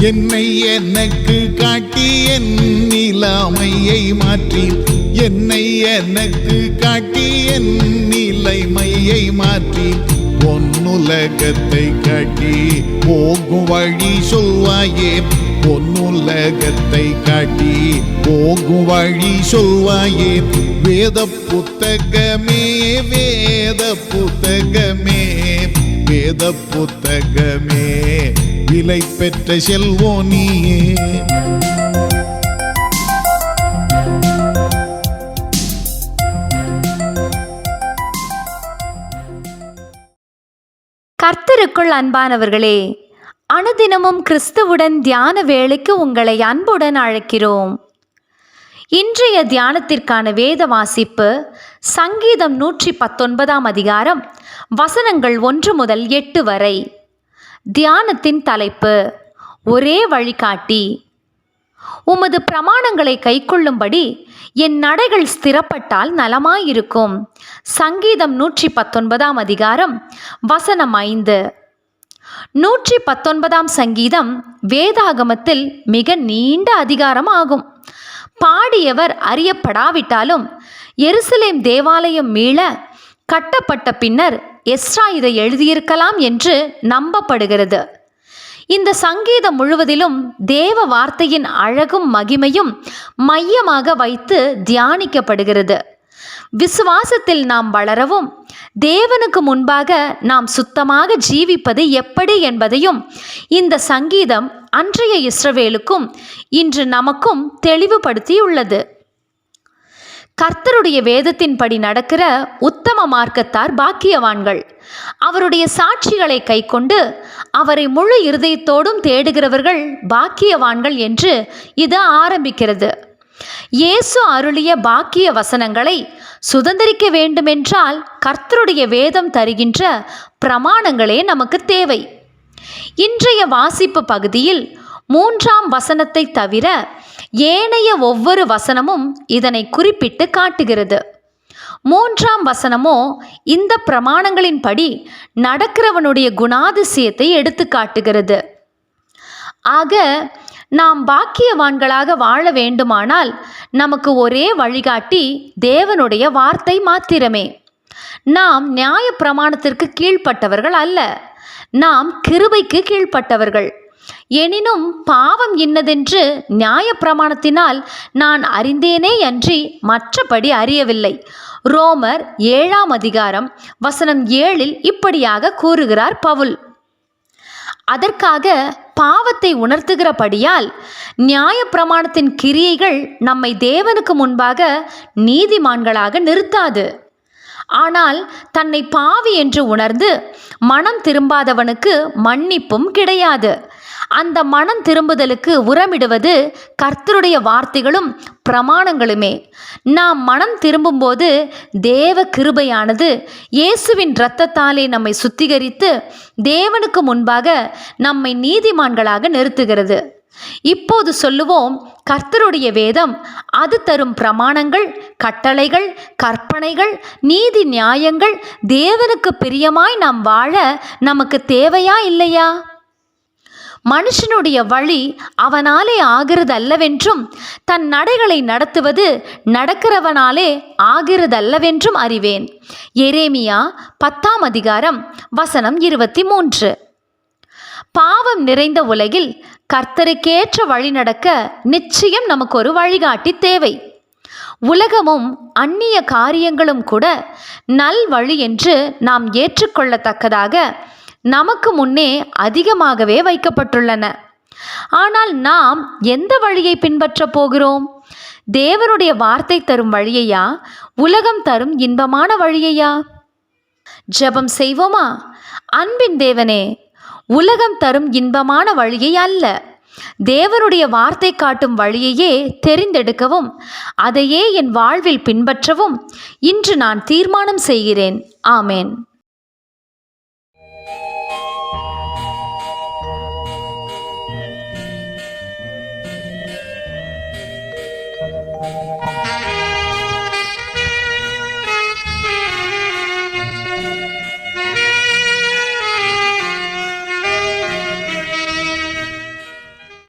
என்னை எனக்கு காட்டி என் நிலைமையை மாற்றி, என்னை எனக்கு காட்டி என் நிலைமையை மாற்றி, பொன்னுலகத்தை காட்டி போகும் வழி சொல்வாயே, பொன்னுலகத்தை காட்டி போகும் வழி சொல்வாயே. வேத புத்தகமே வேத புத்தகமே வேத புத்தகமே விலை பெற்ற செல்வோ நீயே. கர்த்தருக்குள் அன்பானவர்களே, அனுதினமும் கிறிஸ்துவுடன் தியான வேளைக்கு உங்களை அன்புடன் அழைக்கிறோம். இன்றைய தியானத்திற்கான வேத வாசிப்பு சங்கீதம் 119 அதிகாரம் வசனங்கள் 1 முதல் 8 வரை. தியானத்தின் தலைப்பு ஒரே வழிகாட்டி. உமது பிரமாணங்களை கைக்கொள்ளும்படி என் நடைகள் ஸ்திரப்பட்டால் நலமாயிருக்கும். சங்கீதம் 119 அதிகாரம் வசனம் 5. 119 சங்கீதம் வேதாகமத்தில் மிக நீண்ட அதிகாரம் ஆகும். பாடியவர் அறியப்படாவிட்டாலும் எருசலேம் தேவாலயம் மீள கட்டப்பட்ட பின்னர் எஸ்ரா இதை எழுதியிருக்கலாம் என்று நம்பப்படுகிறது. இந்த சங்கீதம் முழுவதிலும் தேவ வார்த்தையின் அழகும் மகிமையும் மையமாக வைத்து தியானிக்கப்படுகிறது. விசுவாசத்தில் நாம் வளரவும் தேவனுக்கு முன்பாக நாம் சுத்தமாக ஜீவிப்பது எப்படி என்பதையும் இந்த சங்கீதம் அன்றைய இஸ்ரவேலுக்கும் இன்று நமக்கும் தெளிவுபடுத்தியுள்ளது. கர்த்தருடைய வேதத்தின்படி நடக்கிற உத்தம மார்க்கத்தார் பாக்கியவான்கள். அவருடைய சாட்சிகளை கைக்கொண்டு அவரை முழு இருதயத்தோடும் தேடுகிறவர்கள் பாக்கியவான்கள் என்று இது ஆரம்பிக்கிறது. இயேசு அருளிய பாக்கிய வசனங்களை சுதந்திரிக்க வேண்டுமென்றால் கர்த்தருடைய வேதம் தருகின்ற பிரமாணங்களே நமக்கு தேவை. இன்றைய வாசிப்பு பகுதியில் 3ஆம் வசனத்தை தவிர ஏனைய ஒவ்வொரு வசனமும் இதனை குறிப்பிட்டு காட்டுகிறது. 3ஆம் வசனமோ இந்த பிரமாணங்களின்படி நடக்கிறவனுடைய குணாதிசயத்தை எடுத்து காட்டுகிறது. ஆக நாம் பாக்கியவான்களாக வாழ வேண்டுமானால் நமக்கு ஒரே வழிகாட்டி தேவனுடைய வார்த்தை மாத்திரமே. நாம் நியாய பிரமாணத்திற்கு கீழ்ப்பட்டவர்கள் அல்ல, நாம் கிருபைக்கு கீழ்ப்பட்டவர்கள். எனினும் பாவம் இன்னதென்று நியாய பிரமாணத்தினால் நான் அறிந்தேனே அன்றி மற்றபடி அறியவில்லை. ரோமர் 7ஆம் அதிகாரம் வசனம் 7 இப்படியாக கூறுகிறார் பவுல். அதற்காக பாவத்தை உணர்த்துகிறபடியால் நியாய பிரமாணத்தின் கிரியைகள் நம்மை தேவனுக்கு முன்பாக நீதிமான்களாக நிறுத்தாது. ஆனால் தன்னை பாவி என்று உணர்ந்து மனம் திரும்பாதவனுக்கு மன்னிப்பும் கிடையாது. அந்த மனம் திரும்புதலுக்கு உரமிடுவது கர்த்தருடைய வார்த்தைகளும் பிரமாணங்களுமே. நாம் மனம் திரும்பும்போது தேவ கிருபையானது இயேசுவின் இரத்தத்தாலே நம்மை சுத்திகரித்து தேவனுக்கு முன்பாக நம்மை நீதிமான்களாக நிறுத்துகிறது. இப்போது சொல்லுவோம், கர்த்தருடைய வேதம் அது தரும் பிரமாணங்கள், கட்டளைகள், கற்பனைகள், நீதி நியாயங்கள் தேவனுக்கு பிரியமாய் நாம் வாழ நமக்கு தேவையா இல்லையா? மனுஷனுடைய வழி அவனாலே ஆகிறதல்லவென்றும் தன் நடைகளை நடத்துவது நடக்கிறவனாலே ஆகிறதல்லவென்றும் அறிவேன். எரேமியா 10ஆம் அதிகாரம் வசனம் 23. பாவம் நிறைந்த உலகில் கர்த்தருக்கேற்ற வழி நடக்க நிச்சயம் நமக்கு ஒரு வழிகாட்டி தேவை. உலகமும் அந்நிய காரியங்களும் கூட நல் வழி என்று நாம் ஏற்றுக்கொள்ளத்தக்கதாக நமக்கு முன்னே அதிகமாகவே வைக்கப்பட்டுள்ளன. ஆனால் நாம் எந்த வழியை பின்பற்றப் போகிறோம்? தேவனுடைய வார்த்தை தரும் வழியையா, உலகம் தரும் இன்பமான வழியையா? ஜெபம் செய்வோமா? அன்பின் தேவனே, உலகம் தரும் இன்பமான வழியை அல்ல, தேவனுடைய வார்த்தை காட்டும் வழியையே தெரிந்தெடுக்கவும் அதையே என் வாழ்வில் பின்பற்றவும் இன்று நான் தீர்மானம் செய்கிறேன். ஆமேன்.